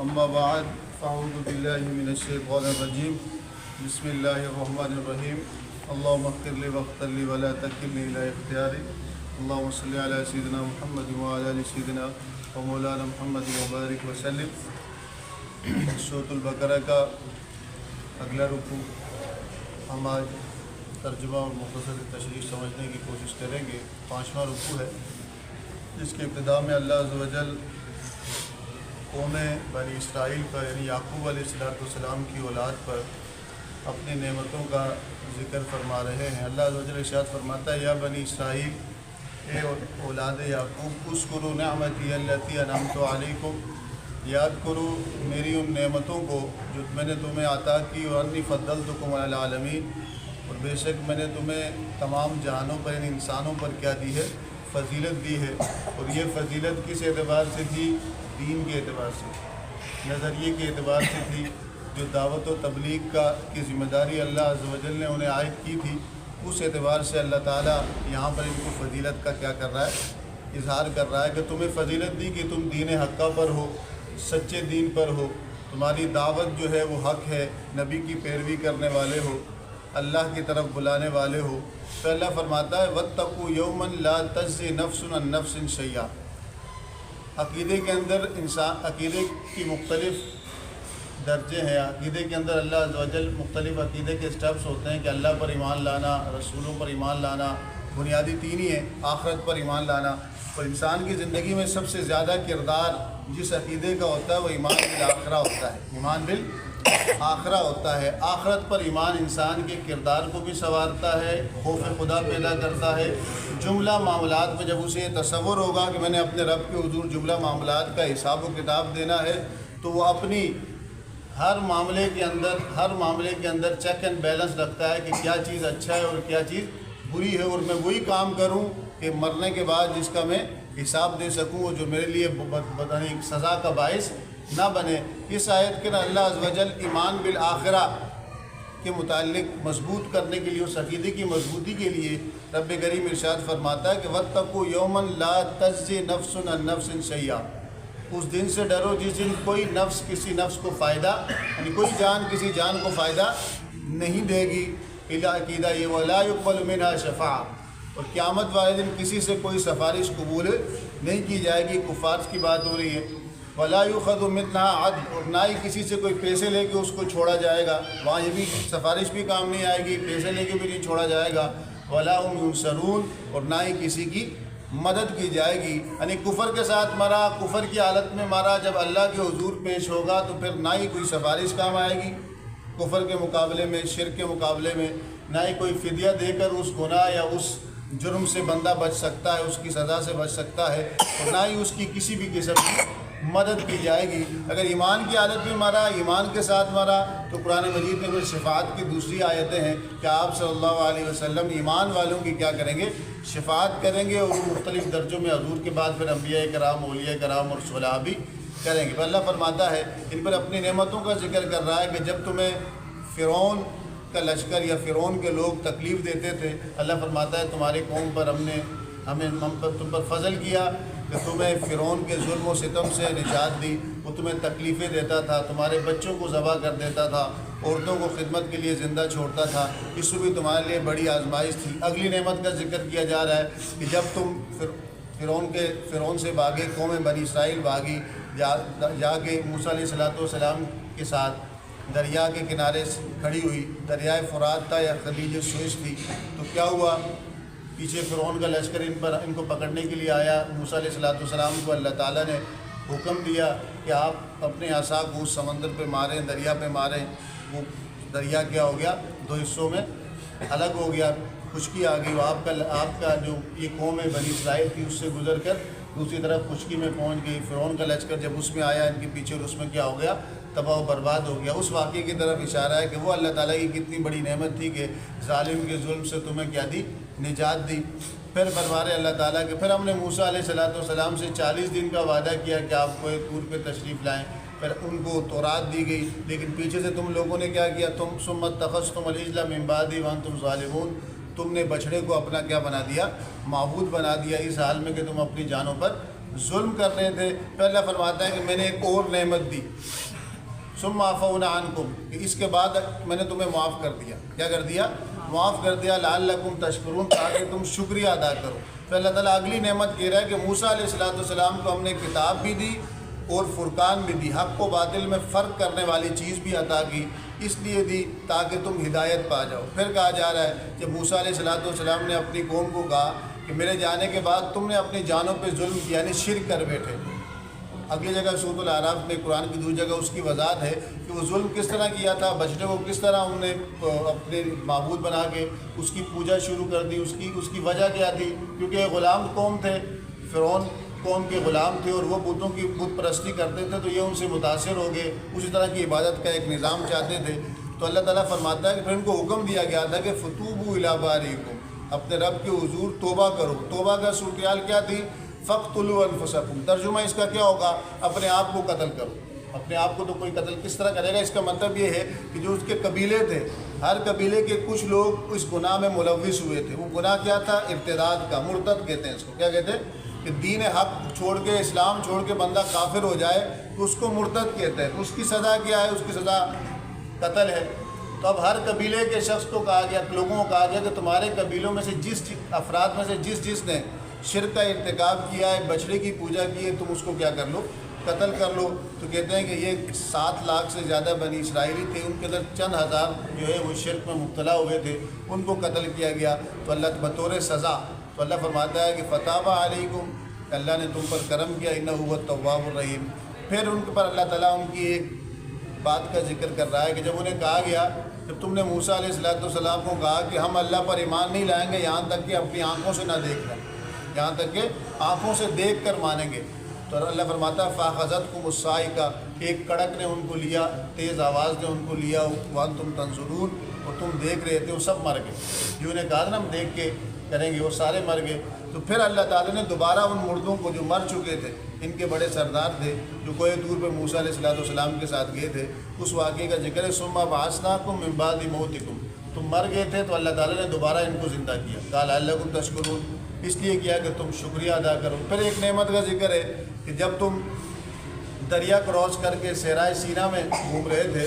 اما بعد فاعوذ باللہ من الشیطان الرجیم بسم اللہ الرحمن الرحیم اللہم اغفر لی واغفر لی ولا تکلنی الی اختیاری اللہم صلی علی سیدنا محمد وعلی آل سیدنا و مولانا محمد وبارک وسلم۔ سورۃ البقرہ کا اگلا رکوع ہم آج ترجمہ اور مختصر تشریح سمجھنے کی کوشش کریں گے۔ 5واں رکوع ہے جس کے ابتدا میں اللہ عز و جل قوم بنی اسرائیل پر یعنی یعقوب علیہ السلام کی اولاد پر اپنی نعمتوں کا ذکر فرما رہے ہیں۔ اللہ عز و جل ارشاد فرماتا ہے یا بنی اسرائیل، اے اولاد یعقوب، اذکروا نعمتی التی انعمت علیکم، یاد کرو میری ان نعمتوں کو جو میں نے تمہیں عطا کی، اور انی فضلتکم علی العالمین، اور بے شک میں نے تمہیں تمام جہانوں پر یعنی انسانوں پر کیا دی ہے؟ فضیلت دی ہے۔ اور یہ فضیلت کس اعتبار سے تھی؟ دین کے اعتبار سے، نظریے کے اعتبار سے تھی۔ جو دعوت و تبلیغ کی ذمہ داری اللہ عز و جل نے انہیں عائد کی تھی، اس اعتبار سے اللہ تعالیٰ یہاں پر ان کو فضیلت کا کیا کر رہا ہے؟ اظہار کر رہا ہے کہ تمہیں فضیلت دی کہ تم دین حقہ پر ہو، سچے دین پر ہو، تمہاری دعوت جو ہے وہ حق ہے، نبی کی پیروی کرنے والے ہو، اللہ کی طرف بلانے والے ہو۔ تو اللہ فرماتا ہے واتقوا یوما لا تجزی نفس عن نفس شیئا۔ عقیدے کے اندر عقیدے کی مختلف درجے ہیں۔ عقیدے کے اندر اللہ عز و جل مختلف عقیدے کے سٹیپس ہوتے ہیں کہ اللہ پر ایمان لانا، رسولوں پر ایمان لانا، بنیادی تین ہی ہیں، آخرت پر ایمان لانا۔ اور انسان کی زندگی میں سب سے زیادہ کردار جس عقیدے کا ہوتا ہے وہ ایمان بالآخرہ ہوتا ہے، ایمان بالآخرہ ہوتا ہے۔ آخرت پر ایمان انسان کے کردار کو بھی سنوارتا ہے، خوف خدا پیدا کرتا ہے۔ جملہ معاملات میں جب اسے یہ تصور ہوگا کہ میں نے اپنے رب کے حضور جملہ معاملات کا حساب و کتاب دینا ہے، تو وہ اپنی ہر معاملے کے اندر چیک اینڈ بیلنس رکھتا ہے کہ کیا چیز اچھا ہے اور کیا چیز بری ہے، اور میں وہی کام کروں کہ مرنے کے بعد جس کا میں حساب دے سکوں، اور جو میرے لیے سزا کا باعث نہ بنے۔ اس آیت کے اللہ عز و جل ایمان بالآخرہ کے متعلق مضبوط کرنے کے لیے، اس عقیدے کی مضبوطی کے لیے رب کریم ارشاد فرماتا ہے کہ واتقوا یوما لا تجزی نفس عن نفس شیئا۔ اس دن سے ڈرو جس دن کوئی نفس کسی نفس کو فائدہ، یعنی کوئی جان کسی جان کو فائدہ نہیں دے گی۔ عقیدہ یہ ولا يقبل منها شفاعہ، اور قیامت والے دن کسی سے کوئی سفارش قبول نہیں کی جائے گی۔ کفار کی بات ہو رہی ہے۔ ولا يؤخذ منها عدل، اور نہ ہی کسی سے کوئی پیسے لے کے اس کو چھوڑا جائے گا، وہاں یہ بھی سفارش بھی کام نہیں آئے گی، پیسے لے کے بھی نہیں چھوڑا جائے گا۔ ولا هم ينصرون، اور نہ ہی کسی کی مدد کی جائے گی۔ یعنی کفر کے ساتھ مرا، کفر کی حالت میں مرا، جب اللہ کے حضور پیش ہوگا تو پھر نہ ہی کوئی سفارش کام آئے گی کفر کے مقابلے میں، شرک کے مقابلے میں، نہ ہی کوئی فدیہ دے کر اس گناہ یا اس جرم سے بندہ بچ سکتا ہے، اس کی سزا سے بچ سکتا ہے، اور نہ ہی اس کی کسی بھی قسم کی مدد کی جائے گی۔ اگر ایمان کی حالت میں مرا، ایمان کے ساتھ مرا، تو قرآن مجید میں پھر شفاعت کی دوسری آیتیں ہیں کہ آپ صلی اللہ علیہ وسلم ایمان والوں کی کیا کریں گے؟ شفاعت کریں گے، اور وہ مختلف درجوں میں حضور کے بعد پھر انبیاء کرام، اولیاء کرام اور صلحاء بھی کریں گے۔ پھر اللہ فرماتا ہے ان پر اپنی نعمتوں کا ذکر کر رہا ہے کہ جب تمہیں فرعون کا لشکر یا فرعون کے لوگ تکلیف دیتے تھے، اللہ فرماتا ہے تمہاری قوم پر ہم تم پر فضل کیا کہ تمہیں فرعون کے ظلم و ستم سے نجات دی۔ وہ تمہیں تکلیفیں دیتا تھا، تمہارے بچوں کو ذبح کر دیتا تھا، عورتوں کو خدمت کے لیے زندہ چھوڑتا تھا، اس میں بھی تمہارے لیے بڑی آزمائش تھی۔ اگلی نعمت کا ذکر کیا جا رہا ہے کہ جب تم فرعون سے بھاگے، قوم بنی اسرائیل بھاگی، جا کے موسیٰ علیہ السلام کے ساتھ دریا کے کنارے کھڑی ہوئی، دریائے فرات تھا یا خلیج سوئس تھی، تو کیا ہوا؟ پیچھے فرعون کا لشکر ان کو پکڑنے کے لیے آیا۔ موسیٰ علیہ السلام کو اللہ تعالیٰ نے حکم دیا کہ آپ اپنے عصا کو اس سمندر پہ ماریں، دریا پہ ماریں۔ وہ دریا کیا ہو گیا؟ دو حصوں میں الگ ہو گیا، خشکی آ گئی۔ وہ آپ کا جو یہ قوم بنی اسرائیل تھی اس سے گزر کر دوسری طرف خشکی میں پہنچ گئی۔ فرعون کا لشکر جب اس میں آیا ان کے پیچھے، اور اس میں کیا ہو گیا؟ تباہ و برباد ہو گیا۔ اس واقعے کی طرف اشارہ ہے کہ وہ اللہ تعالیٰ کی کتنی بڑی نعمت تھی کہ ظالم کے ظلم سے تمہیں کیا دی؟ نجات دی۔ پھر بربارے اللہ تعالیٰ کے، پھر ہم نے موسیٰ علیہ السلام سے 40 دن کا وعدہ کیا کہ آپ کو ایک طور پہ تشریف لائیں۔ پھر ان کو تورات دی گئی، لیکن پیچھے سے تم لوگوں نے کیا کیا؟ تم ثم اتخذتم العجل من بعدی وانتم ظالمون، تم نے بچڑے کو اپنا کیا بنا دیا؟ معبود بنا دیا، اس حال میں کہ تم اپنی جانوں پر ظلم کر رہے تھے، پھر اللہ فرماتا ہے کہ میں نے ایک اور نعمت دی، ثم عفونا عنکم، کہ اس کے بعد میں نے تمہیں معاف کر دیا۔ کیا کر دیا؟ معاف کر دیا، لعلکم تشکرون، تاکہ تم شکریہ ادا کرو۔ پھر اللہ تعالیٰ اگلی نعمت کہہ رہا ہے کہ موسیٰ علیہ السلام کو ہم نے کتاب بھی دی اور فرقان بھی دی، حق و باطل میں فرق کرنے والی چیز بھی عطا کی، اس لیے دی تاکہ تم ہدایت پا جاؤ۔ پھر کہا جا رہا ہے کہ موسیٰ علیہ السلام نے اپنی قوم کو کہا کہ میرے جانے کے بعد تم نے اپنی جانوں پہ ظلم کیا، یعنی شرک کر بیٹھے۔ اگلی جگہ سورۃ الاعراف میں، قرآن کی دوسری جگہ اس کی وضاحت ہے کہ وہ ظلم کس طرح کیا تھا، بچڑے کو کس طرح انہوں نے اپنے معبود بنا کے اس کی پوجا شروع کر دی۔ اس کی وجہ کیا تھی؟ کیونکہ غلام قوم تھے، فرعون قوم کے غلام تھے اور وہ بتوں کی بت پرستی کرتے تھے، تو یہ ان سے متاثر ہو گئے، اسی طرح کی عبادت کا ایک نظام چاہتے تھے۔ تو اللہ تعالیٰ فرماتا ہے کہ پھر ان کو حکم دیا گیا تھا کہ فتوبوا الی بارئکم، اپنے رب کے حضور توبہ کرو۔ توبہ کا صورتحال کیا تھی؟ فاقتلوا انفسکم، ترجمہ اس کا کیا ہوگا؟ اپنے آپ کو قتل کرو۔ اپنے آپ کو تو کوئی قتل کس طرح کرے گا؟ اس کا مطلب یہ ہے کہ جو اس کے قبیلے تھے، ہر قبیلے کے کچھ لوگ اس گناہ میں ملوث ہوئے تھے۔ وہ گناہ کیا تھا؟ ارتداد کا، مرتد کہتے ہیں اس کو۔ کیا کہتے ہیں؟ کہ دین حق چھوڑ کے، اسلام چھوڑ کے بندہ کافر ہو جائے تو اس کو مرتد کہتے ہیں۔ اس کی سزا کیا ہے؟ اس کی سزا قتل ہے۔ تو اب ہر قبیلے کے شخص کو کہا گیا، لوگوں کو کہا گیا کہ تمہارے قبیلوں میں سے جس افراد میں سے جس نے شرک کا ارتکاب کیا ہے، بچڑے کی پوجا کی ہے، تم اس کو کیا کر لو؟ قتل کر لو۔ تو کہتے ہیں کہ یہ 7 لاکھ سے زیادہ بنی اسرائیلی تھے، ان کے اندر چند ہزار جو ہے وہ شرک میں مبتلا ہوئے تھے، ان کو قتل کیا گیا۔ تو اللہ بطور سزا، تو اللہ فرماتا ہے کہ فتاب علیکم، اللہ نے تم پر کرم کیا، انہ هو التواب الرحیم۔ پھر ان پر اللہ تعالیٰ ان کی ایک بات کا ذکر کر رہا ہے کہ جب انہیں کہا گیا، جب تم نے موسیٰ علیہ السلام کو کہا کہ ہم اللہ پر ایمان نہیں لائیں گے یہاں تک کہ اپنی آنکھوں سے نہ دیکھ لیں، یہاں تک کہ آنکھوں سے دیکھ کر مانیں گے، تو اللہ فرماتا ہے فاخذتکم الصاعقہ، ایک کڑک نے ان کو لیا، تیز آواز نے ان کو لیا، وانتم تنظرون، اور تم دیکھ رہے تھے، وہ سب مر گئے۔ جو نے کہا تھا نا ہم دیکھ کے کریں گے، وہ سارے مر گئے۔ تو پھر اللہ تعالیٰ نے دوبارہ ان مردوں کو جو مر چکے تھے، ان کے بڑے سردار تھے جو کوہ طور پہ موسیٰ علیہ السلام کے ساتھ گئے تھے، اس واقعے کا ذکر ہے، ثم بعثناکم من بعد موتکم، تم مر گئے تھے تو اللہ تعالیٰ نے دوبارہ ان کو زندہ کیا، قال لعلکم تشکرون، اس لیے کیا کہ تم شکریہ ادا کرو۔ پھر ایک نعمت کا ذکر ہے کہ جب تم دریا کراس کر کے صحرائے سینا میں گھوم رہے تھے،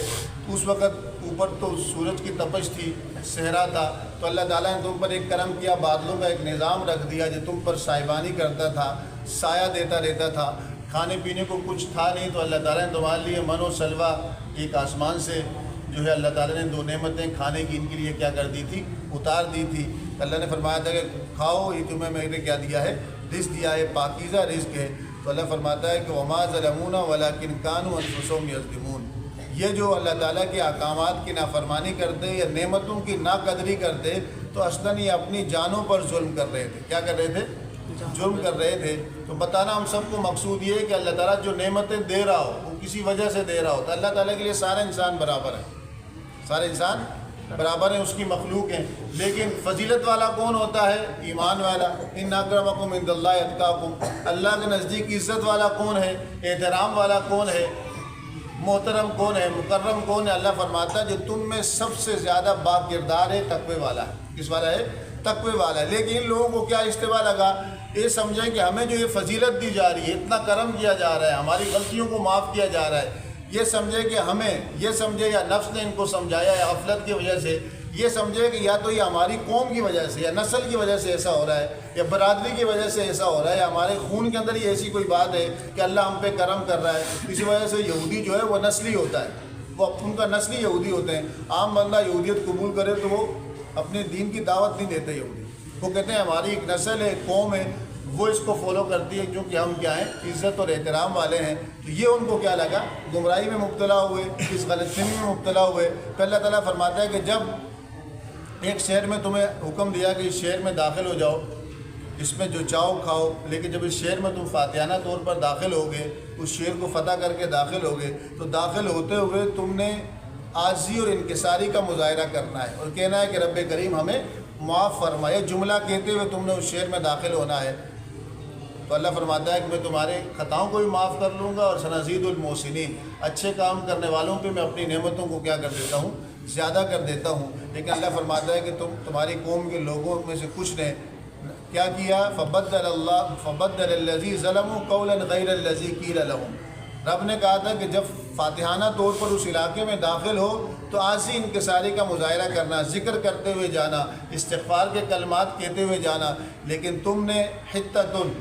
اس وقت اوپر تو سورج کی تپش تھی، صحرا تھا، تو اللہ تعالیٰ نے تم پر ایک کرم کیا، بادلوں کا ایک نظام رکھ دیا جو تم پر سائبانی کرتا تھا، سایہ دیتا رہتا تھا، کھانے پینے کو کچھ تھا نہیں، تو اللہ تعالیٰ نے تمہارے لیے من و سلوہ ایک آسمان سے جو ہے اللہ تعالیٰ نے 2 نعمتیں کھانے کی ان کے لیے کیا کر دی تھی؟ اتار دی تھی۔ اللہ نے فرمایا تھا کہ کھاؤ، یہ تمہیں میں نے کیا دیا ہے؟ رزق دیا ہے، پاکیزہ رزق ہے۔ تو اللہ فرماتا ہے کہ وما ظلمونا ولکن کانوا انفسهم یظلمون، یہ جو اللہ تعالیٰ کے احکامات کی نافرمانی کرتے یا نعمتوں کی ناقدری کرتے تو اصلاً یہ اپنی جانوں پر ظلم کر رہے تھے۔ کیا کر رہے تھے؟ ظلم کر رہے تھے۔ تو بتانا ہم سب کو مقصود یہ ہے کہ اللہ تعالیٰ جو نعمتیں دے رہا ہو وہ کسی وجہ سے دے رہا ہو، تو اللہ تعالیٰ کے لیے سارے انسان برابر ہیں، سارے انسان برابر ہیں، اس کی مخلوق ہیں، لیکن فضیلت والا کون ہوتا ہے؟ ایمان والا۔ ان اکرمکم عند اللہ اتقاکم، اللہ کے نزدیک عزت والا کون ہے؟ احترام والا کون ہے؟ محترم کون ہے؟ مکرم کون ہے؟ اللہ فرماتا ہے جو تم میں سب سے زیادہ با کردار ہے، تقوی والا ہے۔ کس والا ہے؟ تقوی والا ہے۔ لیکن ان لوگوں کو کیا اشتباہ لگا؟ یہ سمجھیں کہ ہمیں جو یہ فضیلت دی جا رہی ہے، اتنا کرم کیا جا رہا ہے، ہماری غلطیوں کو معاف کیا جا رہا ہے، یہ سمجھے کہ ہمیں، یہ سمجھے یا نفس نے ان کو سمجھایا یا غفلت کی وجہ سے، یہ سمجھے کہ یا تو یہ ہماری قوم کی وجہ سے یا نسل کی وجہ سے ایسا ہو رہا ہے یا برادری کی وجہ سے ایسا ہو رہا ہے یا ہمارے خون کے اندر یہ ایسی کوئی بات ہے کہ اللہ ہم پہ کرم کر رہا ہے۔ اسی وجہ سے یہودی جو ہے وہ نسلی ہوتا ہے، وہ ان کا نسلی یہودی ہوتے ہیں۔ عام بندہ یہودیت قبول کرے تو وہ اپنے دین کی دعوت نہیں دیتے یہودی، وہ کہتے ہیں ہماری ایک نسل ہے، ایک قوم ہے، وہ اس کو فالو کرتی ہے کیونکہ ہم کیا ہیں؟ عزت اور احترام والے ہیں۔ تو یہ ان کو کیا لگا؟ گمراہی میں مبتلا ہوئے، اس غلط فہمی میں مبتلا ہوئے۔ پھر اللہ تعالیٰ فرماتا ہے کہ جب ایک شہر میں تمہیں حکم دیا کہ اس شہر میں داخل ہو جاؤ، اس میں جو چاہو کھاؤ، لیکن جب اس شہر میں تم فاتحانہ طور پر داخل ہو گئے، اس شہر کو فتح کر کے داخل ہو گئے، تو داخل ہوتے ہوئے تم نے عاجزی اور انکساری کا مظاہرہ کرنا ہے اور کہنا ہے کہ رب کریم ہمیں معاف فرمائے، جملہ کہتے ہوئے تم نے اس شہر میں داخل ہونا ہے۔ تو اللہ فرماتا ہے کہ میں تمہارے خطاؤں کو بھی معاف کر لوں گا اور سنزید المحسنین، اچھے کام کرنے والوں پہ میں اپنی نعمتوں کو کیا کر دیتا ہوں؟ زیادہ کر دیتا ہوں۔ لیکن اللہ فرماتا ہے کہ تمہاری قوم کے لوگوں میں سے کچھ نے کیا کیا؟ فبدل الذی ظلموا قولا غیر الذی قیل لهم، رب نے کہا تھا کہ جب فاتحانہ طور پر اس علاقے میں داخل ہو تو عاجزی انکساری کا مظاہرہ کرنا، ذکر کرتے ہوئے جانا، استغفار کے کلمات کہتے ہوئے جانا، لیکن تم نے حتتن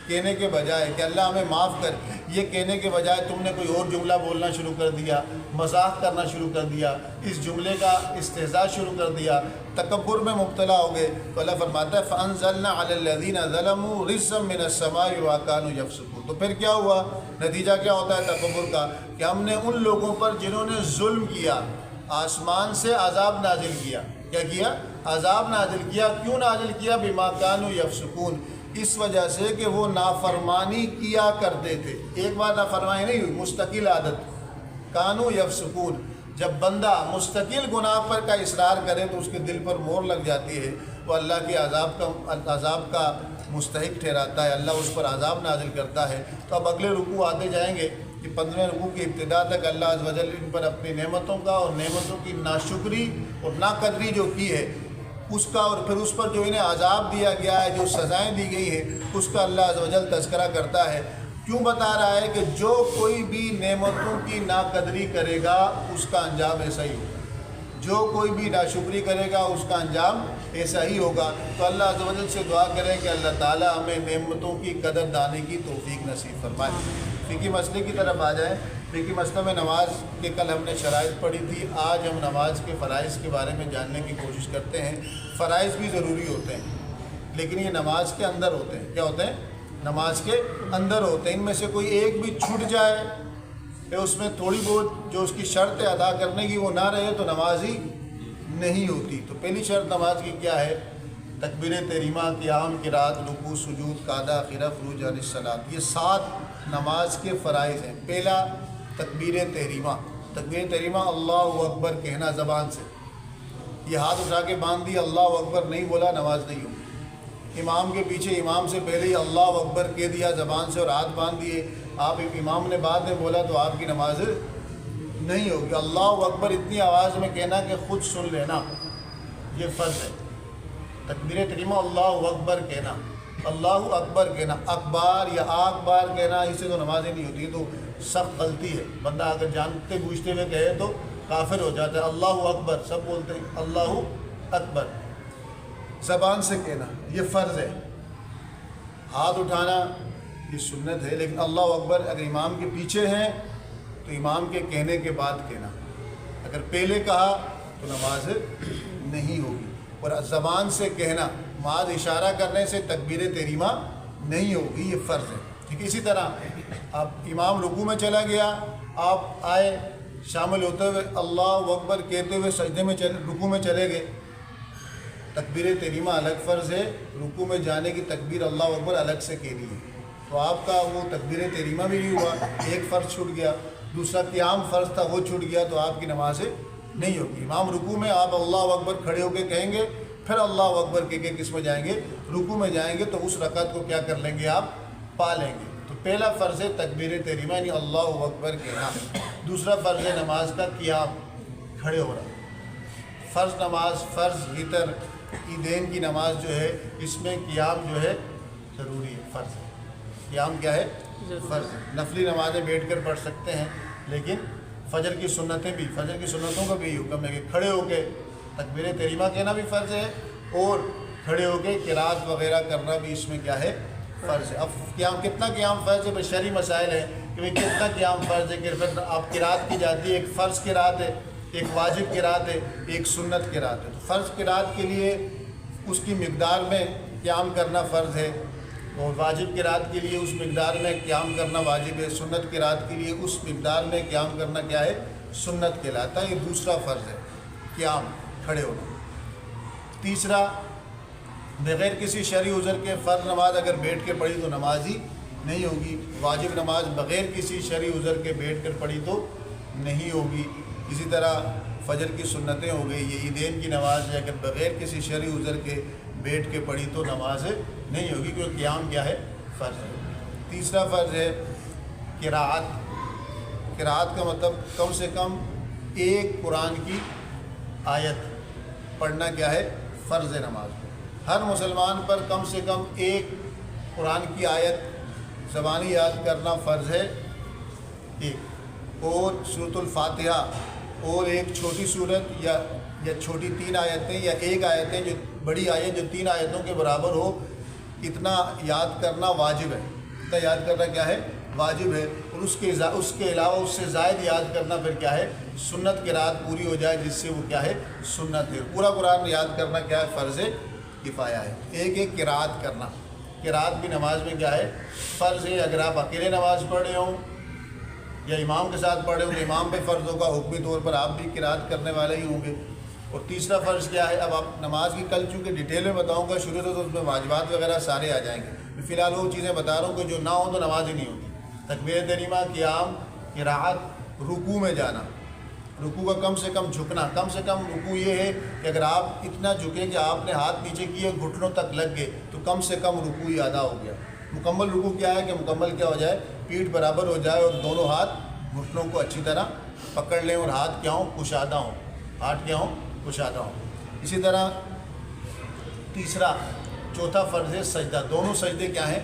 کہنے کے بجائے کہ اللہ ہمیں معاف کر، یہ کہنے کے بجائے تم نے کوئی اور جملہ بولنا شروع کر دیا، مذاق کرنا شروع کر دیا، اس جملے کا استہزاء شروع کر دیا، تکبر میں مبتلا ہو گئے، تو اللہ فرماتا ہے فَأَنزَلْنَا عَلَى الَّذِينَ ظَلَمُوا رِجْزًا مِّنَ السَّمَاءِ وَمَا كَانُوا يَفْسُقُونَ۔ تو پھر کیا ہوا؟ نتیجہ کیا ہوتا ہے تکبر کا؟ کہ ہم نے ان لوگوں پر جنہوں نے ظلم کیا آسمان سے عذاب نازل کیا۔ کیا کیا؟ عذاب نازل کیا۔ کیوں نازل کیا؟ بِمَا كَانُوا يَفْسُقُونَ، اس وجہ سے کہ وہ نافرمانی کیا کرتے تھے۔ ایک بار نافرمانی نہیں ہوئی، مستقل عادت۔ کانو یفسقون، جب بندہ مستقل گناہ پر کا اصرار کرے تو اس کے دل پر مہر لگ جاتی ہے، وہ اللہ کے عذاب کا مستحق ٹھہراتا ہے، اللہ اس پر عذاب نازل کرتا ہے۔ تو اب اگلے رکوع آتے جائیں گے کہ 15ویں رکوع کی ابتدا تک اللہ عز و جل ان پر اپنی نعمتوں کا اور نعمتوں کی ناشکری اور ناقدری جو کی ہے اس کا، اور پھر اس پر جو انہیں عذاب دیا گیا ہے، جو سزائیں دی گئی ہیں، اس کا اللہ عز و جل تذکرہ کرتا ہے۔ کیوں بتا رہا ہے کہ جو کوئی بھی نعمتوں کی ناقدری کرے گا اس کا انجام ایسا ہی ہوگا، جو کوئی بھی ناشکری کرے گا اس کا انجام ایسا ہی ہوگا۔ تو اللہ عز و جل سے دعا کریں کہ اللہ تعالیٰ ہمیں نعمتوں کی قدر دانے کی توفیق نصیب فرمائے۔ فقہی مسئلے کی طرف آ جائیں۔ فقہی مسئلہ میں نماز کے کل ہم نے شرائط پڑھی تھی، آج ہم نماز کے فرائض کے بارے میں جاننے کی کوشش کرتے ہیں۔ فرائض بھی ضروری ہوتے ہیں لیکن یہ نماز کے اندر ہوتے ہیں۔ کیا ہوتے ہیں؟ نماز کے اندر ہوتے ہیں۔ ان میں سے کوئی ایک بھی چھوٹ جائے کہ اس میں تھوڑی بہت جو اس کی شرط ہے ادا کرنے کی وہ نہ رہے تو نماز ہی نہیں ہوتی۔ تو پہلی شرط نماز کی کیا ہے؟ تکبیر تحریمہ، قیام، قرات، رکوع، سجود، قعدہ، خرف، خروج عن الصلاۃ، یہ 7 نماز کے فرائض ہیں۔ پہلا تکبیر تحریمہ۔ تکبیر تحریمہ اللہ اکبر کہنا زبان سے، یہ ہاتھ اٹھا کے باندھ دیا اللہ اکبر نہیں بولا نماز نہیں ہوگی۔ امام کے پیچھے امام سے پہلے ہی اللہ اکبر کہہ دیا زبان سے اور ہاتھ باندھ دیے، آپ امام نے بعد میں بولا تو آپ کی نماز نہیں ہوگی۔ اللہ اکبر اتنی آواز میں کہنا کہ خود سن لینا، یہ فرض ہے۔ تکبیر تحریمہ اللہ اکبر کہنا، اللہ اکبر کہنا، اکبار یا اکبار کہنا، اس سے تو نماز ہی نہیں ہوتی، تو سخت غلطی ہے۔ بندہ اگر جانتے بوجھتے ہوئے کہے تو کافر ہو جاتا ہے۔ اللہ اکبر سب بولتے ہیں، اللہ اکبر زبان سے کہنا یہ فرض ہے۔ ہاتھ اٹھانا یہ سنت ہے، لیکن اللہ اکبر اگر امام کے پیچھے ہیں تو امام کے کہنے کے بعد کہنا، اگر پہلے کہا تو نماز نہیں ہوگی۔ اور زبان سے کہنا، محض اشارہ کرنے سے تکبیر تحریمہ نہیں ہوگی، یہ فرض ہے۔ ٹھیک ہے، اسی طرح اب امام رکوع میں چلا گیا، آپ آئے شامل ہوتے ہوئے اللہ اکبر کہتے ہوئے سجدے میں رکوع میں چلے گئے، تکبیر تحریمہ الگ فرض ہے، رکوع میں جانے کی تکبیر اللہ اکبر الگ سے کہنی ہے، تو آپ کا وہ تکبیر تحریمہ بھی نہیں ہوا، ایک فرض چھوٹ گیا۔ دوسرا قیام فرض تھا وہ چھوٹ گیا تو آپ کی نماز نہیں ہوگی۔ امام رکوع میں آپ اللہ اکبر کھڑے ہو کے کہیں گے، پھر اللہ اکبر کہہ کے کس میں جائیں گے؟ رکوع میں جائیں گے، تو اس رکعت کو کیا کر لیں گے؟ آپ پا لیں گے۔ تو پہلا فرض ہے تکبیر تحریمہ یعنی اللہ اکبر کہنا۔ دوسرا فرض ہے نماز کا قیام، کھڑے ہو رہا۔ فرض نماز، فرض وتر، عیدین کی نماز جو ہے اس میں قیام جو ہے ضروری ہے، فرض ہے۔ قیام کیا ہے؟ فرض ہے۔ نفلی نمازیں بیٹھ کر پڑھ سکتے ہیں، لیکن فجر کی سنتیں بھی، فجر کی سنتوں کا بھی حکم ہے کہ کھڑے ہو کے تکبیر تحریمہ کہنا بھی فرض ہے، اور کھڑے ہو کے قرات وغیرہ کرنا بھی اس میں کیا ہے؟ فرض ہے۔ اب قیام کتنا قیام فرض ہے؟ بھائی شرعی مسائل ہیں کہ بھائی کتنا قیام فرض ہے، کہ پھر آپ قرات کی جاتی ہے، ایک فرض قرات ہے، ایک واجب قرات ہے، ایک سنت قرات ہے۔ تو فرض قرات کے لیے اس کی مقدار میں قیام کرنا فرض ہے، اور واجب قرات کے لیے اس مقدار میں قیام کرنا واجب ہے، سنت قرات کے لیے اس مقدار میں قیام کرنا کیا ہے؟ سنت کہلاتا ہے۔ یہ دوسرا فرض ہے، قیام، کھڑے ہونا۔ تیسرا، بغیر کسی شرعی عذر کے فرض نماز اگر بیٹھ کے پڑھی تو نماز ہی نہیں ہوگی۔ واجب نماز بغیر کسی شرعی عذر کے بیٹھ کر پڑھی تو نہیں ہوگی۔ اسی طرح فجر کی سنتیں ہو گئی، یہ عیدین کی نماز ہے، اگر بغیر کسی شرعی عذر کے بیٹھ کے پڑھی تو نماز نہیں ہوگی، کیونکہ قیام کیا ہے؟ فرض ہے۔ تیسرا فرض ہے قرات۔ قرات کا مطلب کم سے کم ایک قرآن کی آیت پڑھنا کیا ہے؟ فرض ہے نماز میں۔ ہر مسلمان پر کم سے کم ایک قرآن کی آیت زبانی یاد کرنا فرض ہے، ایک، اور سورۃ الفاتحہ اور ایک چھوٹی صورت یا چھوٹی 3 آیتیں یا ایک آیتیں جو بڑی آیت جو 3 آیتوں کے برابر ہو، اتنا یاد کرنا واجب ہے۔ اتنا یاد کرنا کیا ہے؟ واجب ہے۔ اور اس کے علاوہ اس سے زائد یاد کرنا پھر کیا ہے؟ سنت قرات پوری ہو جائے، جس سے وہ کیا ہے؟ سنت ہے۔ پورا قرآن یاد کرنا کیا ہے؟ فرض کفایہ ہے۔ ایک قرات کرنا، قرات بھی نماز میں کیا ہے؟ فرض ہے۔ اگر آپ اکیلے نماز پڑھ رہے ہوں یا امام کے ساتھ پڑھ رہے ہوں تو امام پہ فرض ہوگا، حکمی طور پر آپ بھی قرات کرنے والے ہی ہوں گے۔ اور تیسرا فرض کیا ہے؟ اب آپ نماز کی کل چونکہ ڈیٹیل میں بتاؤں گا شروع سے، تو اس میں واجبات وغیرہ سارے آ جائیں گے۔ فی الحال وہ چیزیں بتا رہا ہوں کہ جو نہ ہوں تو نماز ہی نہیں ہوتی۔ تکبیر تحریمہ، قیام، قرات، رکوع میں جانا، رکوع کا کم سے کم جھکنا، کم سے کم رکوع یہ ہے کہ اگر آپ اتنا جھکیں کہ آپ نے ہاتھ نیچے کیے گھٹنوں تک لگ گئے تو کم سے کم رکوع ہی ادا ہو گیا۔ مکمل رکوع کیا ہے کہ مکمل کیا ہو جائے؟ پیٹھ برابر ہو جائے اور دونوں ہاتھ گھٹنوں کو اچھی طرح پکڑ لیں اور ہاتھ کیا ہوں؟ کشادہ ہوں، ہاتھ کیا ہوں؟ کشادہ ہوں۔ اسی طرح چوتھا فرض ہے سجدہ۔ دونوں سجدے کیا ہیں؟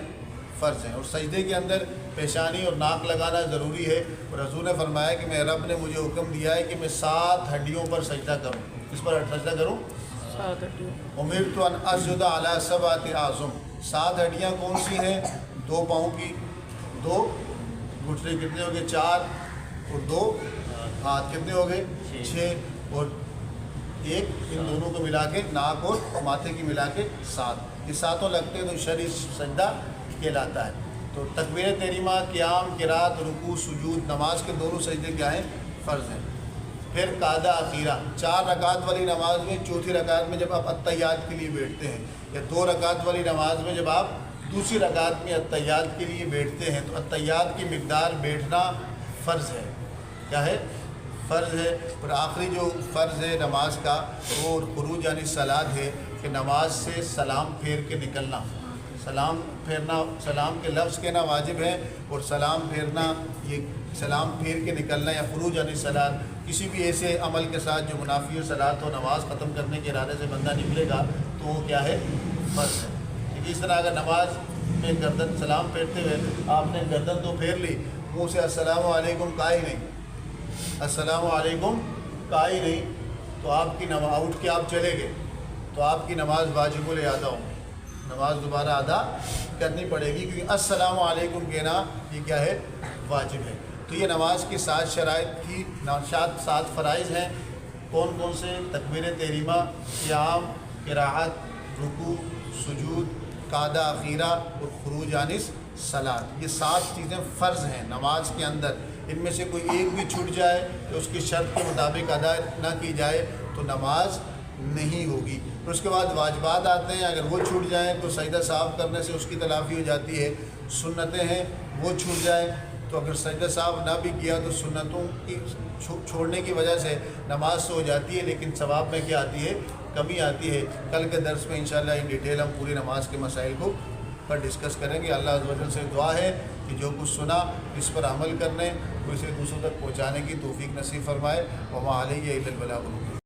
فرض ہیں۔ اور سجدے کے اندر پیشانی اور ناک لگانا ضروری ہے۔ اور حضور نے فرمایا کہ میرے رب نے مجھے حکم دیا ہے کہ میں 7 ہڈیوں پر سجدہ کروں۔ کس پر سجدہ کروں؟ 7 ہڈیوں۔ امرت ان اسجد علی 7 اعظم۔ 7 ہڈیاں کون سی ہیں؟ 2 پاؤں کی، 2 گھٹنے کتنے ہو گئے؟ 4، اور 2 ہاتھ کتنے ہو گئے؟ 6، اور 1 ان دونوں کو ملا کے ناک اور ماتھے کی ملا کے 7۔ یہ 7 لگتے ہیں تو شرعی سجدہ کہلاتا ہے۔ تو تکبیر تحریمہ، قیام، قرات، رکوع، سجود، نماز کے دونوں سجدے کیا ہیں؟ فرض ہیں۔ پھر قعدہ اخیرہ، 4 رکعت والی نماز میں چوتھی رکعت میں جب آپ التحیات کے لیے بیٹھتے ہیں، یا 2 رکعت والی نماز میں جب آپ دوسری رکعت میں التحیات کے لیے بیٹھتے ہیں، تو التحیات کی مقدار بیٹھنا فرض ہے۔ کیا ہے؟ فرض ہے۔ اور آخری جو فرض ہے نماز کا وہ خروج یعنی صلاۃ ہے، کہ نماز سے سلام پھیر کے نکلنا۔ سلام پھیرنا، سلام کے لفظ کہنا واجب ہے، اور سلام پھیرنا، یہ سلام پھیر کے نکلنا یا خروج یعنی صلاۃ، کسی بھی ایسے عمل کے ساتھ جو منافی صلاۃ ہو، نماز ختم کرنے کے ارادے سے بندہ نکلے گا تو وہ کیا ہے؟ فرض ہے۔ اس طرح اگر نماز میں گردن سلام پھیرتے ہوئے آپ نے گردن تو پھیر لی، منہ سے السلام علیکم کہا ہی نہیں، السلام علیکم کہا ہی نہیں، تو آپ کی نماز اٹھ کے آپ چلے گئے تو آپ کی نماز واجب الادا ہوگی، نماز دوبارہ ادا کرنی پڑے گی، کیونکہ السلام علیکم کہنا یہ کیا ہے؟ واجب ہے۔ تو یہ نماز کی 7 شرائط کی 7 فرائض ہیں۔ کون کون سے؟ تکبیر تحریمہ، قیام، قرات، رکوع، سجود، قعدہ اخیرہ اور خروج عن الصلاۃ۔ یہ 7 چیزیں فرض ہیں نماز کے اندر۔ ان میں سے کوئی ایک بھی چھوٹ جائے تو اس کی شرط کے مطابق ادا نہ کی جائے تو نماز نہیں ہوگی۔ پھر اس کے بعد واجبات آتے ہیں، اگر وہ چھوٹ جائیں تو سجدہ صاف کرنے سے اس کی تلافی ہو جاتی ہے۔ سنتیں ہیں، وہ چھوٹ جائیں تو اگر سجدہ صاف نہ بھی کیا تو سنتوں کی چھوڑنے کی وجہ سے نماز سے ہو جاتی ہے، لیکن ثواب میں کیا آتی ہے؟ کمی آتی ہے۔ کل کے درس میں انشاءاللہ ان ڈیٹیل ہم پوری نماز کے مسائل کو پر ڈسکس کریں گے۔ اللہ عز و جل سے دعا ہے کہ جو کچھ سنا اس پر عمل کرنے، اسے دوسروں تک پہنچانے کی توفیق نصیب فرمائے۔ وما علیہ الا البلاغ المبین۔